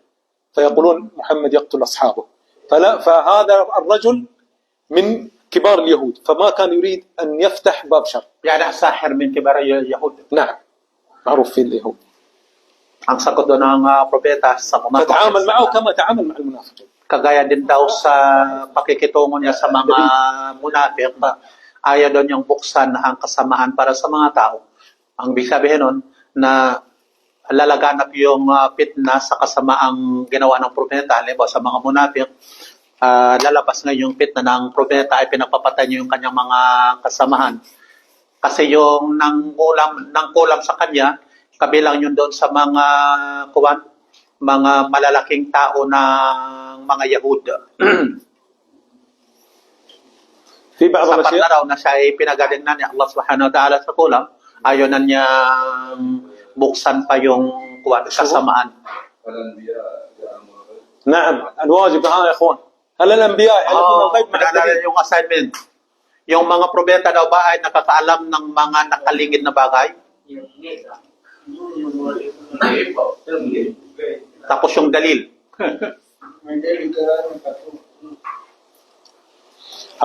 فيقولون محمد يقتل أصحابه. فهذا الرجل من كبار اليهود، فما كان يريد أن يفتح باب شر. يعني ساحر من كبار اليهود. نعم، معروف في اليهود. Ang sagot doon ng propeta sa mga فتعامل معه كما تعامل مع المنافقين. kagaya din daw sa pakikitungo niya sa mga munafik, ayaw doon yung buksan ang kasamaan para sa mga tao. Ang ibig sabihin nun na lalaganap yung fitna sa kasamaang ginawa ng propeta. Halimbawa sa mga munafik, lalabas na yung fitna ng propeta ay pinapapatay niya yung kanyang mga kasamahan. Kasi yung nangkulam sa kanya, kabilang yun doon sa mga malalaking tao ng mga Yahud. في بعض Sapat na الأشياء raw na siya ay pinagalingan ni Allah subhanahu wa ta'ala sa kulam, ayaw na niyang buksan pa yung kasamaan. نعم الواجب ها يا إخوان. هل الأنبياء يعلمون الغيب مع Pinaalala الدليل؟ yung assignment. Yung mga probeta daw ba ay nakakaalam ng mga nakalingid na bagay? Tapos yung dalil.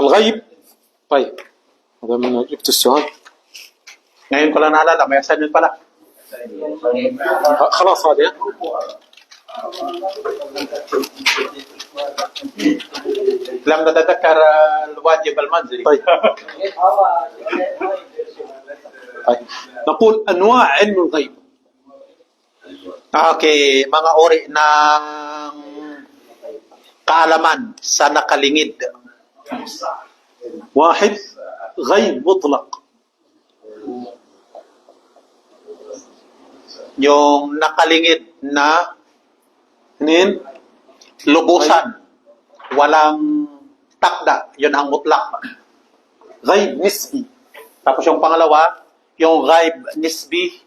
الغيب. طيب هذا من جبت السؤال. Ngayon ko lang naalala, may assignment pala. خلاص هذه. لم نتذكر الواجب المنزلي. طيب. طيب نقول أنواع علم الغيب. Okay, mga uri ng kaalaman sa nakalingid. واحد غيب مطلق. Yung nakalingid na اثنين lubusan, walang takda, yun ang mutlak. غيب نسبي. Tapos yung pangalawa, yung ghaib nisbi,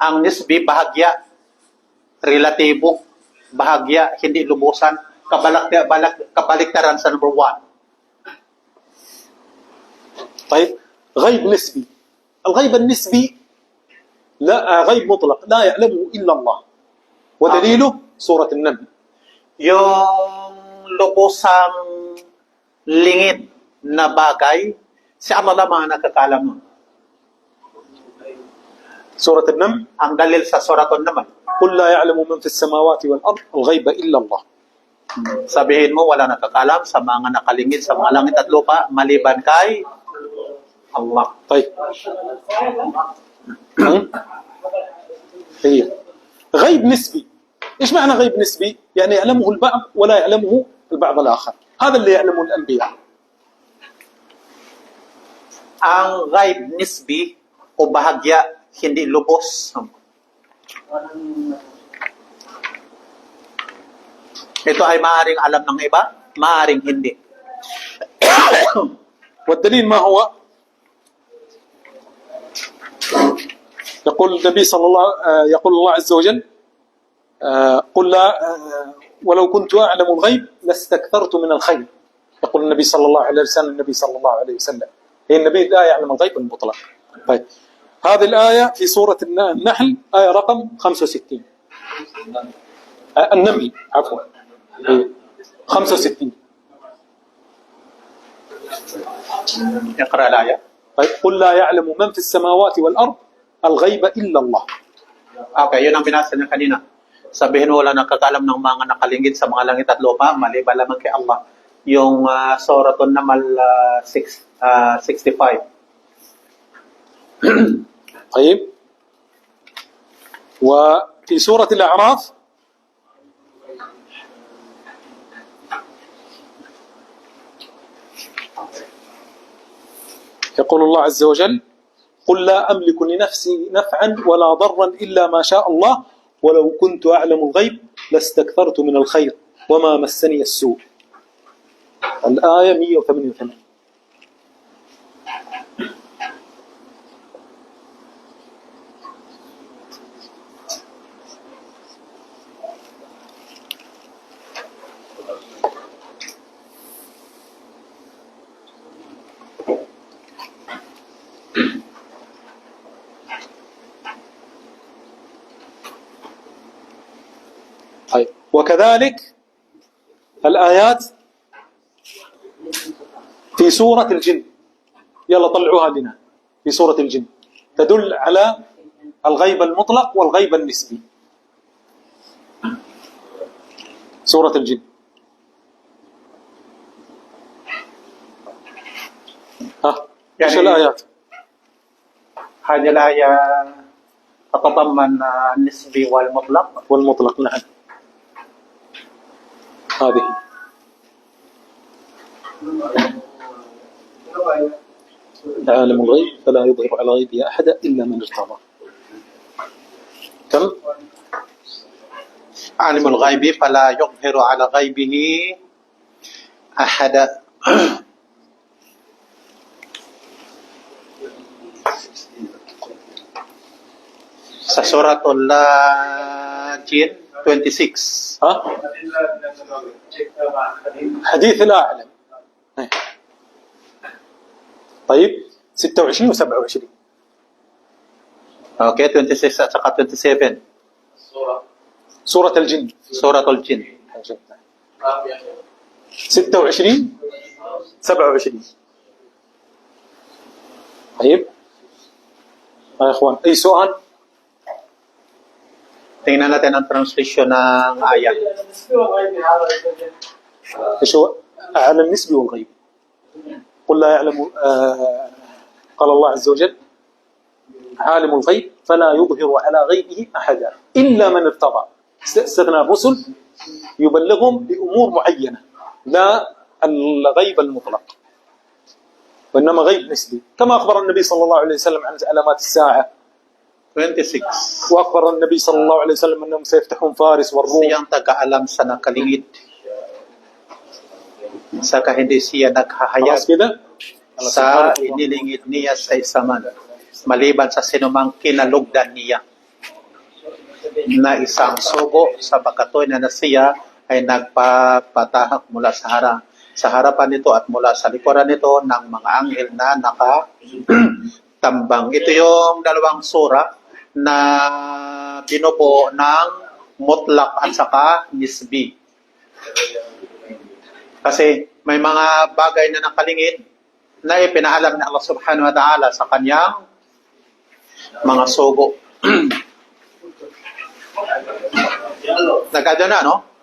ang nisbi bahagya, relatibo, bahagya, hindi lubusan, kabaliktaran sa number 1. طيب غيب نسبي. الغيب النسبي لا غيب مطلق لا يعلمه إلا الله، ودليله سورة النمل. Yung lubusang lingid na bagay, si Allah lamang ang nakakaalam nun. سورة النمل Ang dalil sa suraton naman, قل لا يعلم من في السماوات والأرض الغيب إلا الله. sabihin mo wala nakakaalam sa mga nakalingid sa mga langit at lupa maliban kay Allah. طيب هي غيب نسبي. إيش معنى غيب نسبي؟ يعني يعلمه البعض ولا يعلمه البعض الآخر. هذا اللي يعلمه الأنبياء. Ang ghaib nisbi o bahagya hindi lubos. Ito ay maaaring alam ng iba, maaaring hindi. والدليل ما هو؟ يقول النبي صلى الله يقول الله عز وجل قل لا ولو كنت أعلم الغيب لاستكثرت من الخير. يقول النبي صلى الله عليه وسلم هي النبي لا يعلم الغيب المطلق. طيب هذه الآية في سورة النحل آية رقم 65. النمل عفوا 65. اقرأ الآية. طيب قل لا يعلم من في السماوات والأرض الغيب إلا الله. Okay, yun ang binasa niya kanina. Sabihin mo wala nakakaalam ng mga nakalingid sa mga langit at lupa, maliban lamang kay Allah. Yung Suratul Namal 65. طيب وفي سورة الأعراف يقول الله عز وجل قل لا أملك لنفسي نفعا ولا ضرا إلا ما شاء الله ولو كنت أعلم الغيب لاستكثرت من الخير وما مسني السوء. الآية 188. طيب وكذلك الآيات في سورة الجن، يلا طلعوها لنا، في سورة الجن تدل على الغيب المطلق والغيب النسبي. سورة الجن ها ايش الآيات؟ هذه الآية تتضمن النسبي والمطلق. والمطلق نعم. هذه عالم الغيب فلا يظهر على غيبه أحدا إلا من ارتضى. كم؟ عالم الغيب فلا يظهر على غيبه أحدا. Sa Suratul Jin 26. ها؟ حديث الأعلم. طيب 26 و 27. Okay, 26 at saka 27. سورة الجن. Suratul Jin. 26 27. طيب يا إخوان أي سؤال؟ Tingnan natin ang translation ng ayat. ايش هو؟ على النسب والغيب. قل لا يعلم قال الله عز وجل عالم الغيب فلا يظهر على غيبه أحدا إلا من ارتضى. استثنى الرسل يبلغهم بأمور معينة، لا الغيب المطلق، وإنما غيب نسبي، كما أخبر النبي صلى الله عليه وسلم عن علامات الساعة. 26. وأخبر النبي صلى الله عليه وسلم أنهم سيفتحون فارس والروم. Siyang taga-alam sa nakalingid. Saka hindi siya naghahayag خلاص كده. sa inilingid niya sa isaman, maliban sa sinumang kinalugdan niya na isang sugo sa bakatoy na siya ay nagpapatahak mula sa harapan nito at mula sa likuran nito ng mga anghel na nakatambang. Ito yung dalawang sura na binubuo ng mutlak at saka nisbi. Kasi may mga bagay na nakalingid na ipinaalam ni Allah subhanahu wa ta'ala sa kanyang mga sugo. Nagkado na, no?